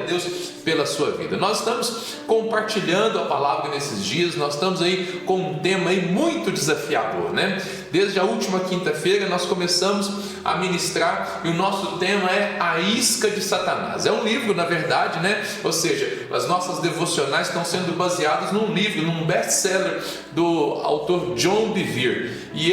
Deus pela sua vida. Nós estamos compartilhando a palavra nesses dias, nós estamos aí com um tema aí muito desafiador, né? Desde a última quinta-feira nós começamos a ministrar e o nosso tema é A Isca de Satanás. É um livro, na verdade, né? Ou seja, as nossas devocionais estão sendo baseadas num livro, num best-seller do autor John Bevere. E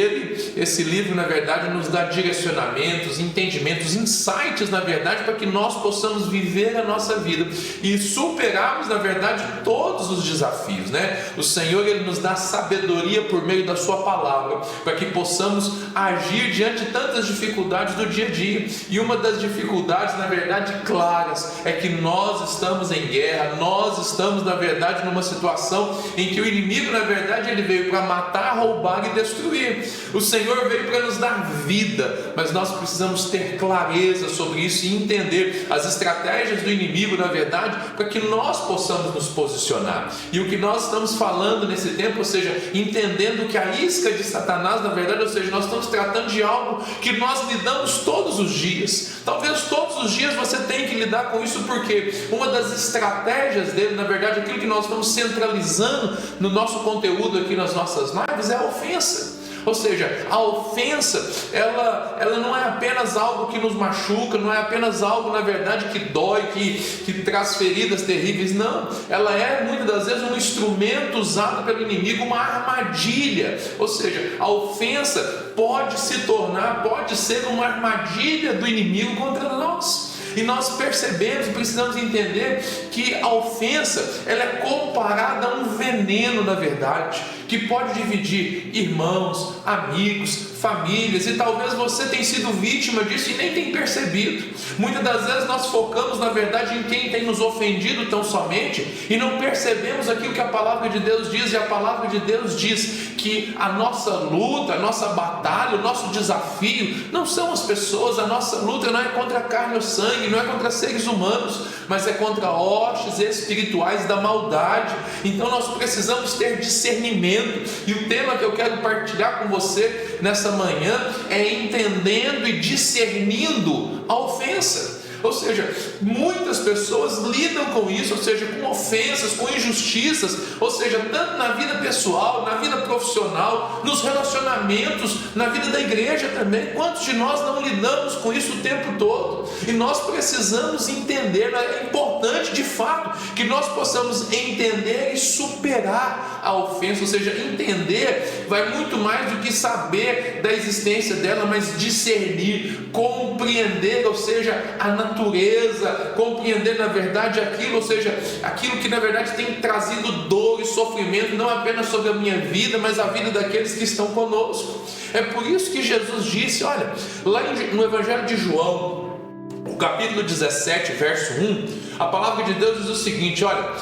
esse livro, na verdade, nos dá direcionamentos, entendimentos, insights, na verdade, para que nós possamos viver a nossa vida e superarmos, na verdade, todos os desafios, né? O Senhor, Ele nos dá sabedoria por meio da sua palavra, para que possamos agir diante de tantas dificuldades do dia a dia. E uma das dificuldades, na verdade, claras, é que nós estamos em guerra, nós estamos, na verdade, numa situação em que o inimigo, na verdade, ele veio para matar, roubar e destruir. O Senhor veio para nos dar vida, mas nós precisamos ter clareza sobre isso e entender as estratégias do inimigo, na verdade, para que nós possamos nos posicionar. E o que nós estamos falando nesse tempo, ou seja, entendendo que a isca de Satanás, na verdade, ou seja, nós estamos tratando de algo que nós lidamos todos os dias. Talvez todos os dias você tenha que lidar com isso, porque uma das estratégias dele, na verdade, aquilo que nós estamos centralizando no nosso conteúdo aqui nas nossas lives, é a ofensa. Ou seja, a ofensa, ela não é apenas algo que nos machuca, não é apenas algo, na verdade, que dói, que traz feridas terríveis, não. Ela é, muitas das vezes, um instrumento usado pelo inimigo, uma armadilha. Ou seja, a ofensa pode ser uma armadilha do inimigo contra nós. E nós percebemos, precisamos entender que a ofensa, ela é comparada a um veneno, na verdade, que pode dividir irmãos, amigos, famílias, e talvez você tenha sido vítima disso e nem tenha percebido. Muitas das vezes nós focamos, na verdade, em quem tem nos ofendido tão somente, e não percebemos aquilo que a palavra de Deus diz. E a palavra de Deus diz que a nossa luta, a nossa batalha, o nosso desafio não são as pessoas. A nossa luta não é contra carne ou sangue, não é contra seres humanos, mas é contra hostes espirituais da maldade. Então nós precisamos ter discernimento. E o tema que eu quero partilhar com você nessa manhã é entendendo e discernindo a ofensa. Ou seja, muitas pessoas lidam com isso, ou seja, com ofensas, com injustiças, ou seja, tanto na vida pessoal, na vida profissional, nos relacionamentos, na vida da igreja também. Quantos de nós não lidamos com isso o tempo todo? E nós precisamos entender, é importante de fato que nós possamos entender e superar a ofensa. Ou seja, entender vai muito mais do que saber da existência dela, mas discernir, compreender, ou seja, a natureza, compreender na verdade aquilo, ou seja, aquilo que na verdade tem trazido dor e sofrimento, não apenas sobre a minha vida, mas a vida daqueles que estão conosco. É por isso que Jesus disse, olha, lá no Evangelho de João, o capítulo 17, verso 1, a palavra de Deus diz o seguinte, olha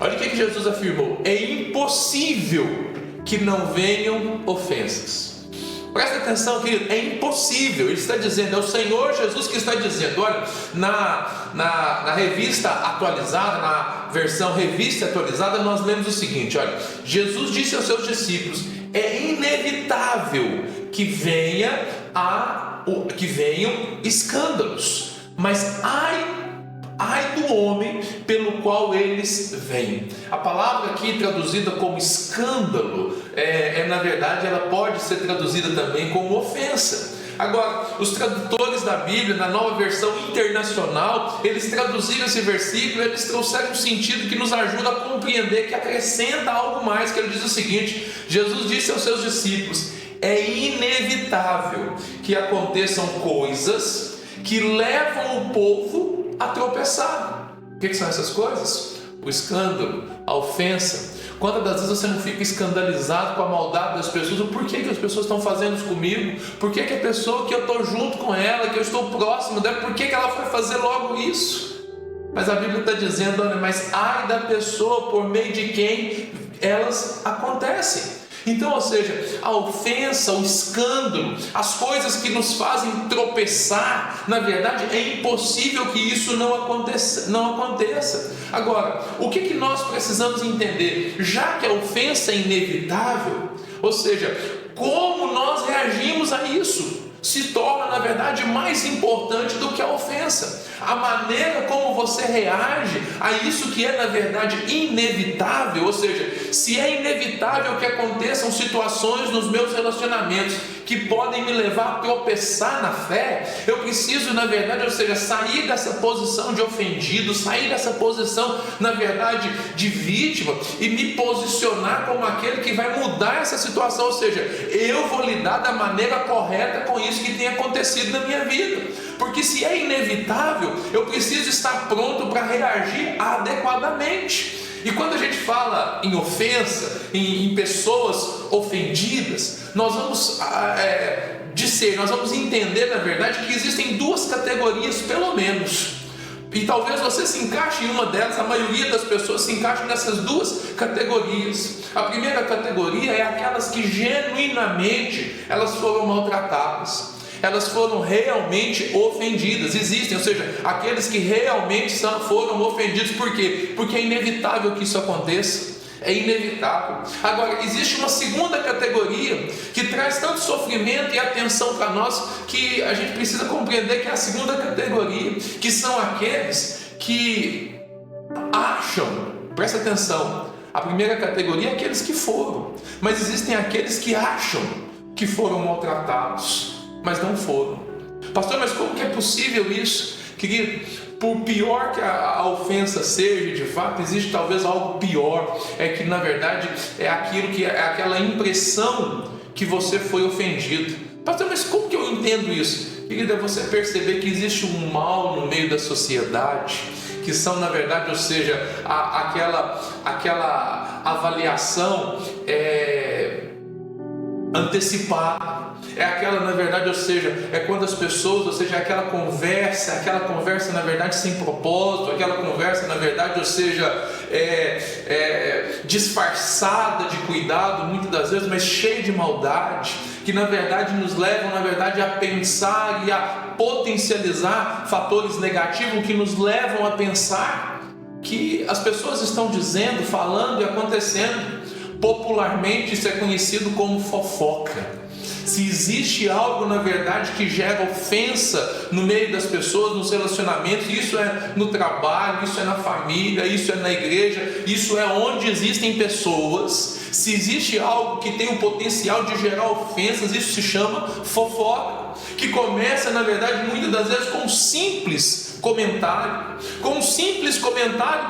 o que Jesus afirmou: é impossível que não venham ofensas. Presta atenção, querido, é impossível. Ele está dizendo, é o Senhor Jesus que está dizendo. Olha, na revista atualizada, na versão revista atualizada, nós lemos o seguinte, olha, Jesus disse aos seus discípulos, é inevitável que venham escândalos, mas ai do homem pelo qual eles vêm. A palavra aqui traduzida como escândalo, na verdade, ela pode ser traduzida também como ofensa. Agora, os tradutores da Bíblia, na Nova Versão Internacional, eles traduziram esse versículo, eles trouxeram um sentido que nos ajuda a compreender, que acrescenta algo mais, que ele diz o seguinte: Jesus disse aos seus discípulos, é inevitável que aconteçam coisas que levam o povo a tropeçar. O que são essas coisas? O escândalo, a ofensa. Quantas das vezes você não fica escandalizado com a maldade das pessoas? Por que as pessoas estão fazendo isso comigo? Por que a pessoa que eu estou junto com ela, que eu estou próximo dela, por que ela foi fazer logo isso? Mas a Bíblia está dizendo, olha, mas ai da pessoa por meio de quem elas acontecem. Então, ou seja, a ofensa, o escândalo, as coisas que nos fazem tropeçar, na verdade é impossível que isso não aconteça. Agora, o que nós precisamos entender? Já que a ofensa é inevitável, ou seja, como nós reagimos a isso se torna, na verdade, mais importante do que a ofensa. a maneira como você reage a isso que é na verdade inevitável, ou seja, se é inevitável que aconteçam situações nos meus relacionamentos que podem me levar a tropeçar na fé, eu preciso na verdade, ou seja, sair dessa posição de ofendido, sair dessa posição na verdade de vítima e me posicionar como aquele que vai mudar essa situação, ou seja, eu vou lidar da maneira correta com isso que tem acontecido na minha vida, porque se é inevitável, eu preciso estar pronto para reagir adequadamente. E quando a gente fala em ofensa, em pessoas ofendidas, nós vamos nós vamos entender na verdade que existem duas categorias pelo menos. E talvez você se encaixe em uma delas, a maioria das pessoas se encaixam nessas duas categorias. A primeira categoria é aquelas que genuinamente elas foram maltratadas, elas foram realmente ofendidas. Existem, ou seja, aqueles que realmente foram ofendidos. Por quê? Porque é inevitável que isso aconteça. É inevitável. Agora, existe uma segunda categoria que traz tanto sofrimento e atenção para nós, que a gente precisa compreender que é a segunda categoria, que são aqueles que acham, presta atenção, a primeira categoria é aqueles que foram, mas existem aqueles que acham que foram maltratados, mas não foram. Pastor, mas como que é possível isso? Querido, por pior que a ofensa seja, de fato, existe talvez algo pior, é que na verdade é aquilo que é aquela impressão que você foi ofendido. Pastor, mas como que eu entendo isso? Querido, é você perceber que existe um mal no meio da sociedade, que são na verdade, ou seja, aquela avaliação antecipada. É aquela, na verdade, ou seja, é quando as pessoas, ou seja, aquela conversa, na verdade, sem propósito, aquela conversa, na verdade, ou seja, disfarçada de cuidado, muitas das vezes, mas cheia de maldade, que, na verdade, nos levam, na verdade, a pensar e a potencializar fatores negativos que nos levam a pensar que as pessoas estão dizendo, falando e acontecendo. Popularmente, isso é conhecido como fofoca. Se existe algo, na verdade, que gera ofensa no meio das pessoas, nos relacionamentos, isso é no trabalho, isso é na família, isso é na igreja, isso é onde existem pessoas. Se existe algo que tem o potencial de gerar ofensas, isso se chama fofoca, que começa, na verdade, muitas das vezes com um simples comentário,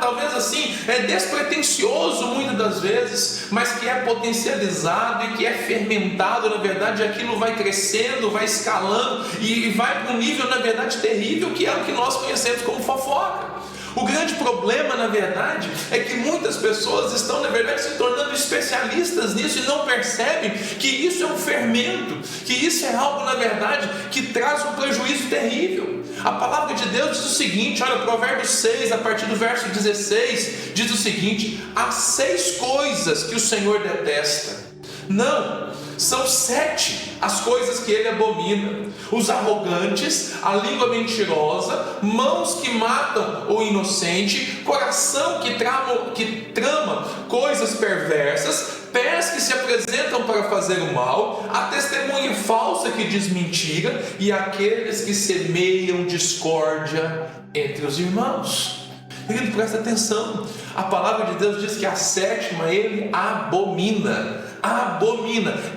talvez assim, despretensioso muitas das vezes, mas que é potencializado e que é fermentado, na verdade, aquilo vai crescendo, vai escalando e vai para um nível, na verdade, terrível, que é o que nós conhecemos como fofoca. O grande problema, na verdade, é que muitas pessoas estão, na verdade, se tornando especialistas nisso e não percebem que isso é um fermento, que isso é algo, na verdade, que traz um prejuízo terrível. A palavra de Deus diz o seguinte, olha, Provérbios 6, a partir do verso 16, diz o seguinte: há 6 coisas que o Senhor detesta. Não, são 7 as coisas que ele abomina: os arrogantes, a língua mentirosa, mãos que matam o inocente, coração que trama coisas perversas, pés que se apresentam para fazer o mal, a testemunha falsa que diz mentira e aqueles que semeiam discórdia entre os irmãos. Querido, presta atenção, a palavra de Deus diz que a 7ª ele abomina,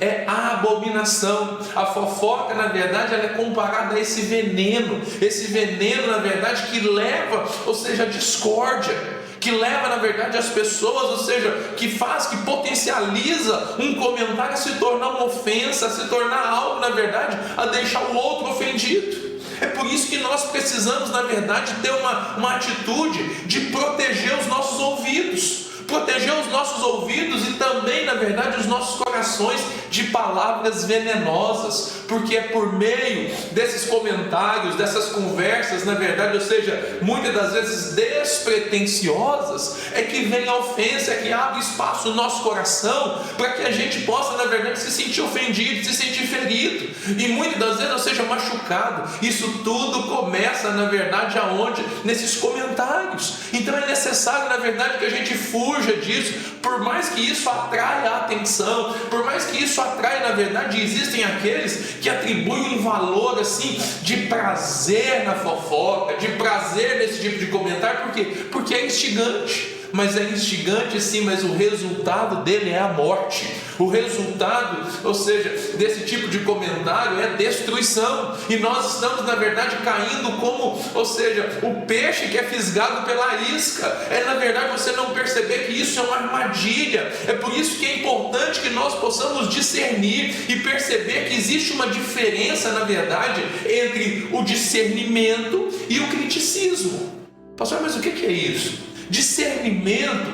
é a abominação. A fofoca, na verdade, ela é comparada a esse veneno, na verdade, que leva, ou seja, a discórdia, que leva, na verdade, as pessoas, ou seja, que potencializa um comentário a se tornar uma ofensa, a se tornar algo, na verdade, a deixar o outro ofendido. É por isso que nós precisamos, na verdade, ter uma atitude de proteger os nossos ouvidos e também, na verdade, os nossos corações de palavras venenosas, porque é por meio desses comentários, dessas conversas, na verdade, ou seja, muitas das vezes despretensiosas, é que vem a ofensa, é que abre espaço no nosso coração para que a gente possa, na verdade, se sentir ofendido, se sentir ferido e muitas das vezes, ou seja, machucado. Isso tudo começa, na verdade, aonde? Nesses comentários. Então é necessário necessário, na verdade, que a gente fuja disso, por mais que isso atraia a atenção, por mais que isso atraia, na verdade, existem aqueles que atribuem um valor assim de prazer na fofoca, de prazer nesse tipo de comentário. Por quê? Porque é instigante. Mas é instigante sim, mas o resultado dele é a morte. O resultado, ou seja, desse tipo de comentário é destruição. E nós estamos, na verdade, caindo como, ou seja, o peixe que é fisgado pela isca. É, na verdade, você não perceber que isso é uma armadilha. É por isso que é importante que nós possamos discernir e perceber que existe uma diferença, na verdade, entre o discernimento e o criticismo. Pastor, mas o que é isso? Discernimento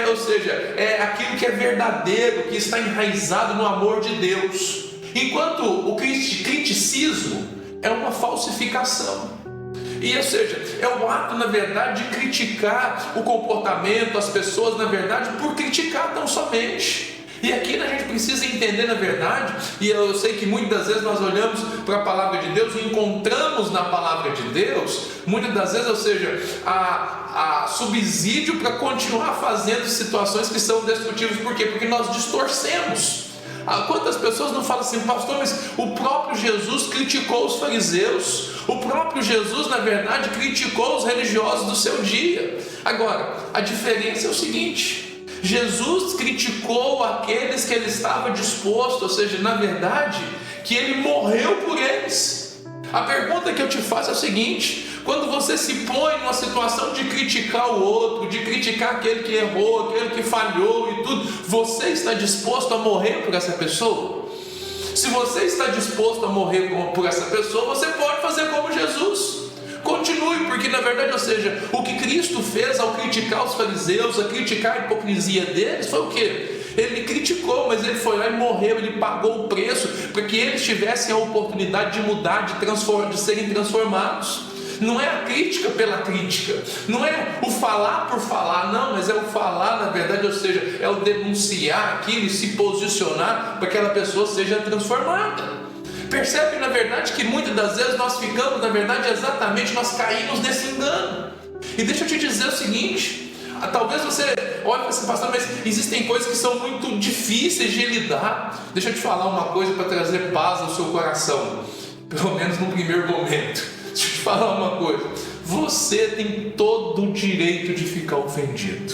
ou seja, é aquilo que é verdadeiro, que está enraizado no amor de Deus, enquanto o criticismo é uma falsificação. Ou seja, é o ato, na verdade, de criticar o comportamento, as pessoas, na verdade, por criticar tão somente. E aqui a gente precisa entender, na verdade, e eu sei que muitas das vezes nós olhamos para a palavra de Deus e encontramos na palavra de Deus, muitas das vezes, ou seja, a subsídio para continuar fazendo situações que são destrutivas. Por quê? Porque nós distorcemos. Quantas pessoas não falam assim, pastor, mas o próprio Jesus criticou os fariseus, o próprio Jesus, na verdade, criticou os religiosos do seu dia. Agora, a diferença é o seguinte: Jesus criticou aqueles que ele estava disposto, ou seja, na verdade, que ele morreu por eles. A pergunta que eu te faço é o seguinte: quando você se põe numa situação de criticar o outro, de criticar aquele que errou, aquele que falhou e tudo, você está disposto a morrer por essa pessoa? Se você está disposto a morrer por essa pessoa, você pode fazer como Jesus. Continue, porque na verdade, ou seja, o que Cristo fez ao criticar os fariseus, a criticar a hipocrisia deles, foi o quê? Ele criticou, mas ele foi lá e morreu, ele pagou o preço para que eles tivessem a oportunidade de mudar, de serem transformados. Não é a crítica pela crítica, não é o falar por falar, não, mas é o falar, na verdade, ou seja, é o denunciar aquilo e se posicionar para que aquela pessoa seja transformada. Percebe, na verdade, que muitas das vezes nós ficamos, na verdade, exatamente, nós caímos nesse engano. E deixa eu te dizer o seguinte: talvez você olhe para esse pastor, mas existem coisas que são muito difíceis de lidar. Deixa eu te falar uma coisa para trazer paz ao seu coração, pelo menos no primeiro momento. Deixa eu te falar uma coisa: você tem todo o direito de ficar ofendido.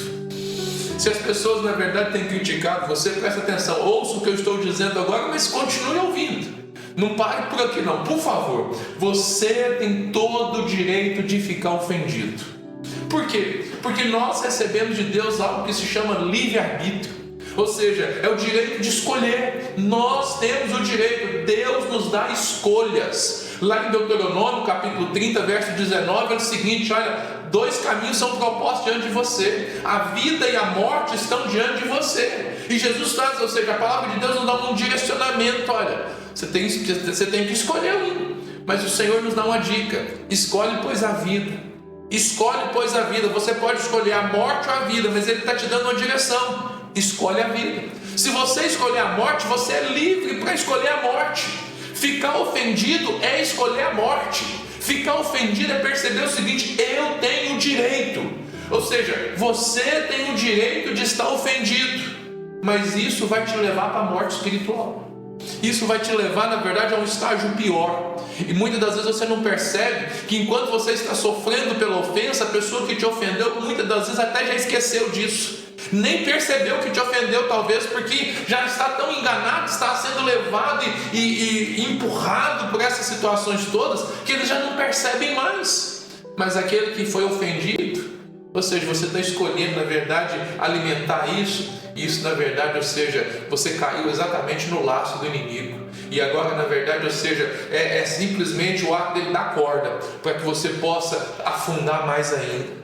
Se as pessoas, na verdade, têm criticado você, presta atenção, ouça o que eu estou dizendo agora, mas continue ouvindo. Não pare por aqui não, por favor. Você tem todo o direito de ficar ofendido. Por quê? Porque nós recebemos de Deus algo que se chama livre-arbítrio. Ou seja, é o direito de escolher. Nós temos o direito, Deus nos dá escolhas. Lá em Deuteronômio, capítulo 30, verso 19, é o seguinte: olha, 2 caminhos são propostos diante de você, a vida e a morte estão diante de você. E Jesus traz, ou seja, a palavra de Deus nos dá um direcionamento. Olha, você tem que escolher um, mas o Senhor nos dá uma dica: escolhe, pois, a vida. Escolhe, pois, a vida. Você pode escolher a morte ou a vida, mas Ele está te dando uma direção: escolhe a vida. Se você escolher a morte, você é livre para escolher a morte. Ficar ofendido é escolher a morte. Ficar ofendido é perceber o seguinte: eu tenho o direito. Ou seja, você tem o direito de estar ofendido, mas isso vai te levar para a morte espiritual. Isso vai te levar, na verdade, a um estágio pior. E muitas das vezes você não percebe que enquanto você está sofrendo pela ofensa, a pessoa que te ofendeu, muitas das vezes até já esqueceu disso. Nem percebeu que te ofendeu, talvez, porque já está tão enganado, está sendo levado e empurrado por essas situações todas, que eles já não percebem mais. Mas aquele que foi ofendido, ou seja, você está escolhendo, na verdade, alimentar isso. Isso, na verdade, ou seja, você caiu exatamente no laço do inimigo. E agora, na verdade, ou seja, é simplesmente o ato dele dar corda para que você possa afundar mais ainda.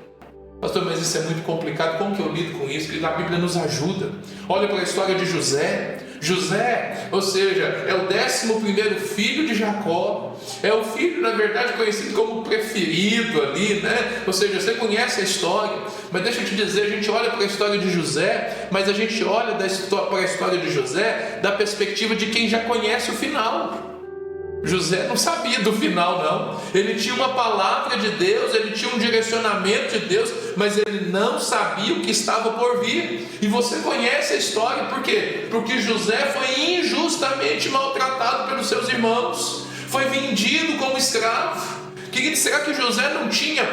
Pastor, mas isso é muito complicado. Como que eu lido com isso? Que a Bíblia nos ajuda. Olha para a história de José. José, ou seja, é o 11º filho de Jacó. É o filho, na verdade, conhecido como preferido ali, né? Ou seja, você conhece a história. Mas deixa eu te dizer, a gente olha para a história de José, mas a gente olha para a história de José da perspectiva de quem já conhece o final. José não sabia do final, não. Ele tinha uma palavra de Deus, ele tinha um direcionamento de Deus, mas ele não sabia o que estava por vir. E você conhece a história, por quê? Porque José foi injustamente maltratado pelos seus irmãos, foi vendido como escravo. Querido, será que José não tinha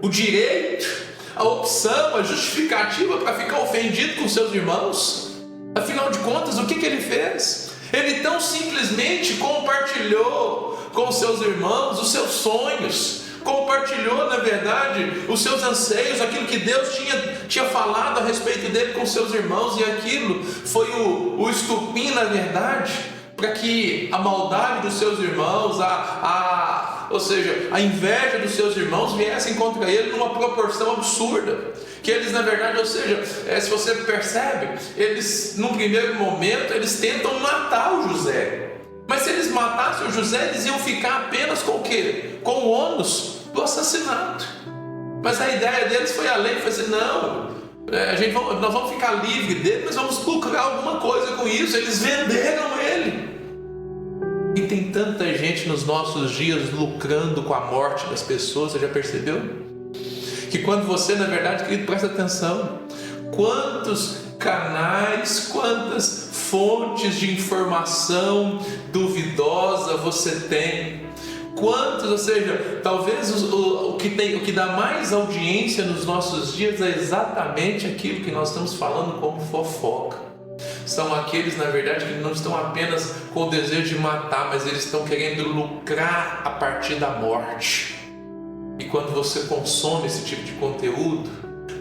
o direito, a opção, a justificativa para ficar ofendido com seus irmãos? Afinal de contas, o que ele fez? Ele tão simplesmente compartilhou com seus irmãos os seus sonhos, compartilhou, na verdade, os seus anseios, aquilo que Deus tinha falado a respeito dele com seus irmãos, e aquilo foi o estupim, na verdade, para que a maldade dos seus irmãos, ou seja, a inveja dos seus irmãos viessem contra ele numa proporção absurda. Que eles, na verdade, ou seja, se você percebe, eles, num primeiro momento, eles tentam matar o José. Mas se eles matassem o José, eles iam ficar apenas com o quê? Com o ônus do assassinato. Mas a ideia deles foi além, foi assim, não, nós vamos ficar livres dele, mas vamos lucrar alguma coisa com isso. Eles venderam ele. E tem tanta gente nos nossos dias lucrando com a morte das pessoas, você já percebeu? Que quando você, na verdade, querido, presta atenção, quantos canais, quantas fontes de informação duvidosa você tem, quantos, ou seja, talvez o que dá mais audiência nos nossos dias é exatamente aquilo que nós estamos falando como fofoca. São aqueles, na verdade, que não estão apenas com o desejo de matar, mas eles estão querendo lucrar a partir da morte. E quando você consome esse tipo de conteúdo,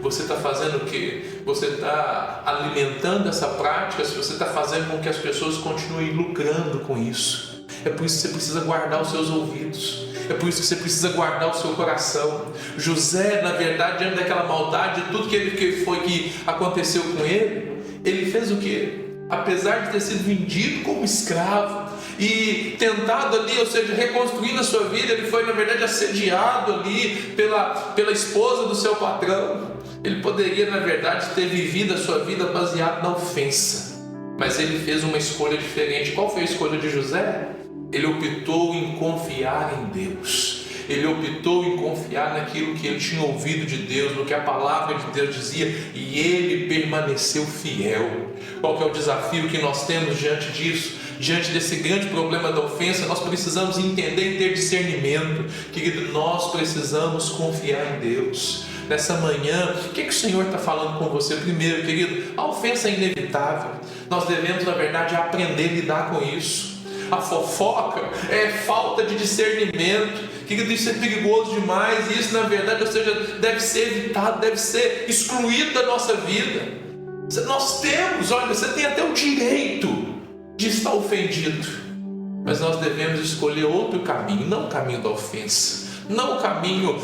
você está fazendo o quê? Você está alimentando essa prática, você está fazendo com que as pessoas continuem lucrando com isso. É por isso que você precisa guardar os seus ouvidos, é por isso que você precisa guardar o seu coração. José, na verdade, diante daquela maldade, tudo que aconteceu com ele, ele fez o quê? Apesar de ter sido vendido como escravo e tentado ali, ou seja, reconstruindo a sua vida, ele foi, na verdade, assediado ali pela esposa do seu patrão. Ele poderia, na verdade, ter vivido a sua vida baseado na ofensa, mas ele fez uma escolha diferente. Qual foi a escolha de José? Ele optou em confiar em Deus. Ele optou em confiar naquilo que ele tinha ouvido de Deus, no que a palavra de Deus dizia, e ele permaneceu fiel. Qual que é o desafio que nós temos diante disso? Diante desse grande problema da ofensa, nós precisamos entender e ter discernimento. Querido, nós precisamos confiar em Deus. Nessa manhã, o que o Senhor está falando com você? Primeiro, querido, a ofensa é inevitável. Nós devemos, na verdade, aprender a lidar com isso. A fofoca é falta de discernimento. Querido, isso é perigoso demais. E isso, na verdade, ou seja, deve ser evitado, deve ser excluído da nossa vida. Nós temos, olha, você tem até o direito de estar ofendido, mas nós devemos escolher outro caminho, não o caminho da ofensa, não o caminho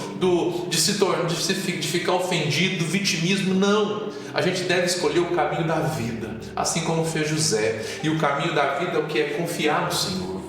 de ficar ofendido, do vitimismo, não. A gente deve escolher o caminho da vida, assim como fez José. E o caminho da vida é o que? É confiar no Senhor.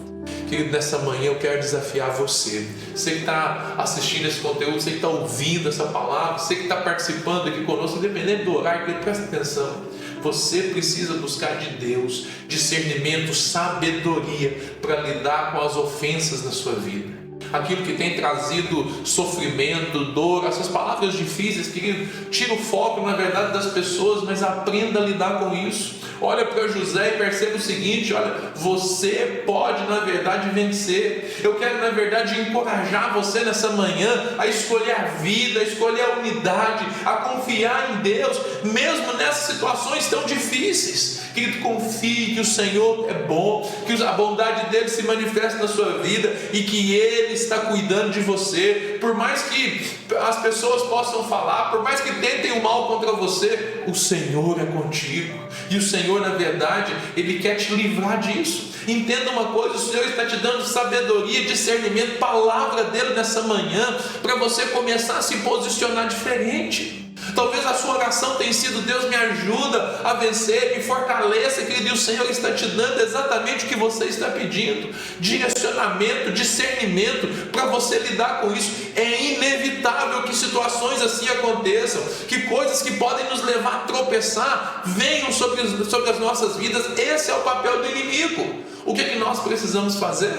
Querido, nessa manhã eu quero desafiar você que está assistindo esse conteúdo, você que está ouvindo essa palavra, você que está participando aqui conosco, independente do horário, querido, presta atenção. Você precisa buscar de Deus discernimento, sabedoria para lidar com as ofensas na sua vida. Aquilo que tem trazido sofrimento, dor, essas palavras difíceis, querido, tira o foco, na verdade, das pessoas, mas aprenda a lidar com isso. Olha para José e perceba o seguinte, olha, você pode, na verdade, vencer. Eu quero, na verdade, encorajar você nessa manhã a escolher a vida, a escolher a unidade, a confiar em Deus, mesmo nessas situações tão difíceis. Querido, confie que o Senhor é bom, que a bondade dele se manifesta na sua vida e que Ele está cuidando de você. Por mais que as pessoas possam falar, por mais que tentem o mal contra você, o Senhor é contigo. E o Senhor, na verdade, Ele quer te livrar disso. Entenda uma coisa, o Senhor está te dando sabedoria, discernimento, palavra dele nessa manhã, para você começar a se posicionar diferente. Talvez a sua oração tenha sido: Deus, me ajuda a vencer, me fortaleça, querido. E o Senhor está te dando exatamente o que você está pedindo: direcionamento, discernimento para você lidar com isso. É inevitável que situações assim aconteçam, que coisas que podem nos levar a tropeçar venham sobre as nossas vidas. Esse é o papel do inimigo. O que é que nós precisamos fazer?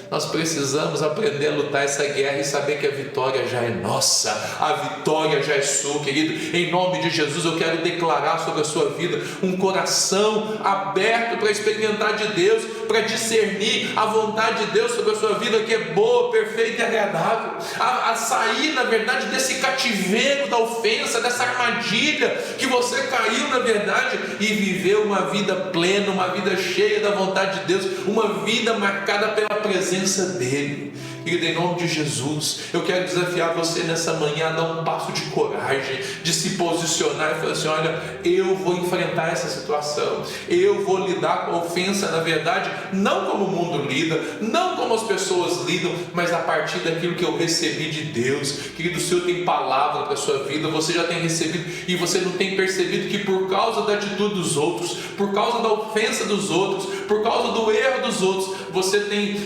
Nós precisamos aprender a lutar essa guerra e saber que a vitória já é nossa, a vitória já é sua, querido. Em nome de Jesus, eu quero declarar sobre a sua vida um coração aberto para experimentar de Deus, para discernir a vontade de Deus sobre a sua vida, que é boa, perfeita e agradável, a sair, na verdade, desse cativeiro da ofensa, dessa armadilha que você caiu, na verdade, e viver uma vida plena, uma vida cheia da vontade de Deus, uma vida marcada pela presença dele. Querido, em nome de Jesus, eu quero desafiar você nessa manhã a dar um passo de coragem, de se posicionar e falar assim: olha, eu vou enfrentar essa situação, eu vou lidar com a ofensa, na verdade, não como o mundo lida, não como as pessoas lidam, mas a partir daquilo que eu recebi de Deus. Querido, o Senhor tem palavra para a sua vida, você já tem recebido, e você não tem percebido que por causa da atitude dos outros, por causa da ofensa dos outros, por causa do erro dos outros, você tem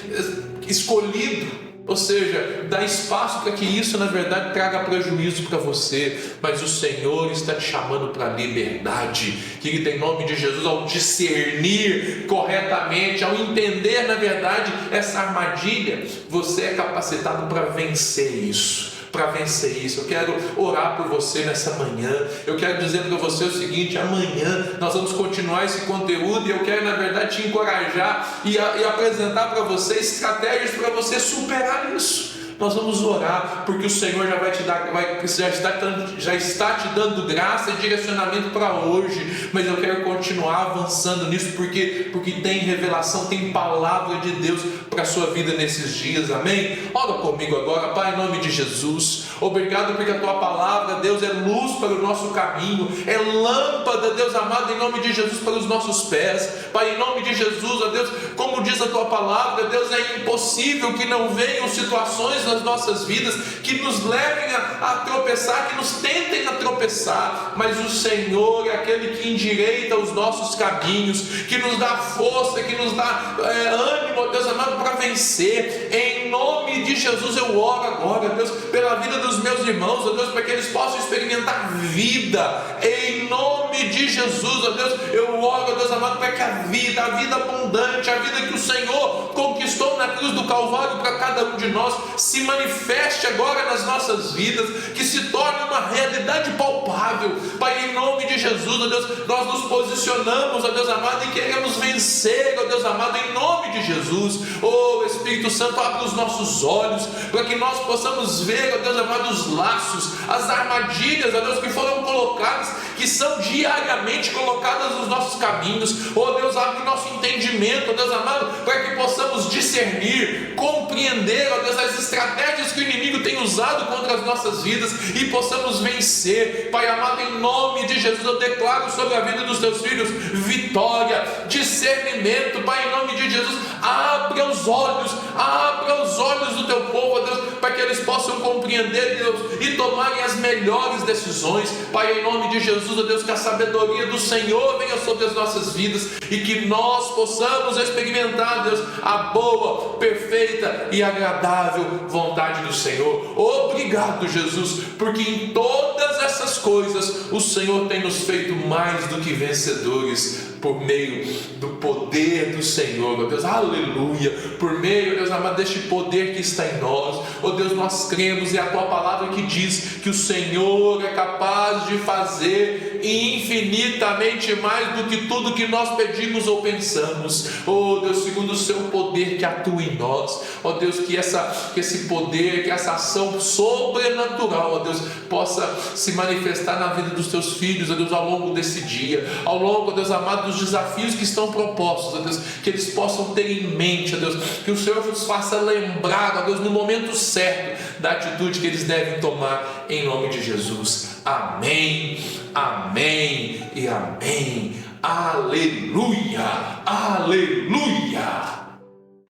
escolhido, ou seja, dá espaço para que isso, na verdade, traga prejuízo para você. Mas o Senhor está te chamando para a liberdade. Querido, em nome de Jesus, ao discernir corretamente, ao entender, na verdade, essa armadilha, você é capacitado para vencer isso. Eu quero orar por você nessa manhã. Eu quero dizer para você o seguinte: amanhã nós vamos continuar esse conteúdo, e eu quero, na verdade, te encorajar e apresentar para você estratégias para você superar isso. Nós vamos orar, porque o Senhor já vai te dar, já está te dando graça e direcionamento para hoje. Mas eu quero continuar avançando nisso, porque tem revelação, tem palavra de Deus para a sua vida nesses dias, amém? Ora comigo agora. Pai, em nome de Jesus, obrigado porque a tua palavra, Deus, é luz para o nosso caminho, é lâmpada, Deus amado, em nome de Jesus, para os nossos pés. Pai, em nome de Jesus, ó Deus, como diz a tua palavra, Deus, é impossível que não venham situações nas nossas vidas que nos levem a tropeçar, que nos tentem a tropeçar, mas o Senhor é aquele que endireita os nossos caminhos, que nos dá força, que nos dá ânimo, ó Deus amado, para vencer. Em nome de Jesus eu oro agora, Deus, pela vida dos meus irmãos, ó Deus, para que eles possam experimentar vida. Em nome de Jesus, ó Deus, eu oro, ó Deus amado, para que a vida abundante, a vida que o Senhor conquistou na cruz do Calvário para cada um de nós, se manifeste agora nas nossas vidas, que se torne uma realidade palpável. Pai, em nome de Jesus, ó Deus, nós nos posicionamos, ó Deus amado, e queremos vencer, ó Deus amado, em nome de Jesus. Oh Espírito Santo, abre os nossos olhos, para que nós possamos ver, ó Deus amado, os laços, as armadilhas, ó Deus, que foram colocadas, que são diariamente colocadas nos nossos caminhos. Oh Deus, abre nosso entendimento, ó Deus amado, para que possamos discernir, compreender, ó Deus, as estratégias que o inimigo tem usado contra as nossas vidas, e possamos vencer. Pai amado, em nome de Jesus, eu declaro sobre a vida dos teus filhos vitória, discernimento. Pai, em nome de Jesus, abra os olhos do teu povo, ó Deus, para que eles possam compreender, Deus, e tomarem as melhores decisões. Pai, em nome de Jesus, ó Deus, que a sabedoria do Senhor venha sobre as nossas vidas, e que nós possamos experimentar, Deus, a boa, perfeita e agradável vontade do Senhor. Obrigado, Jesus, porque em todas essas coisas o Senhor tem nos feito mais do que vencedores, por meio do poder do Senhor, ó Deus, aleluia, por meio, Deus amado, deste poder que está em nós. Ó Deus, nós cremos, e a tua palavra que diz que o Senhor é capaz de fazer infinitamente mais do que tudo que nós pedimos ou pensamos. Ó Deus, segundo o seu poder que atua em nós, ó Deus, que esse poder, que essa ação sobrenatural, ó Deus, possa se manifestar na vida dos teus filhos, ó Deus, ao longo desse dia, ao longo, ó Deus amado, dos desafios que estão propostos, ó Deus, que eles possam ter em mente, ó Deus, que o Senhor nos faça lembrar, ó Deus, no momento certo, da atitude que eles devem tomar, em nome de Jesus. Amém, amém e amém. Aleluia, aleluia.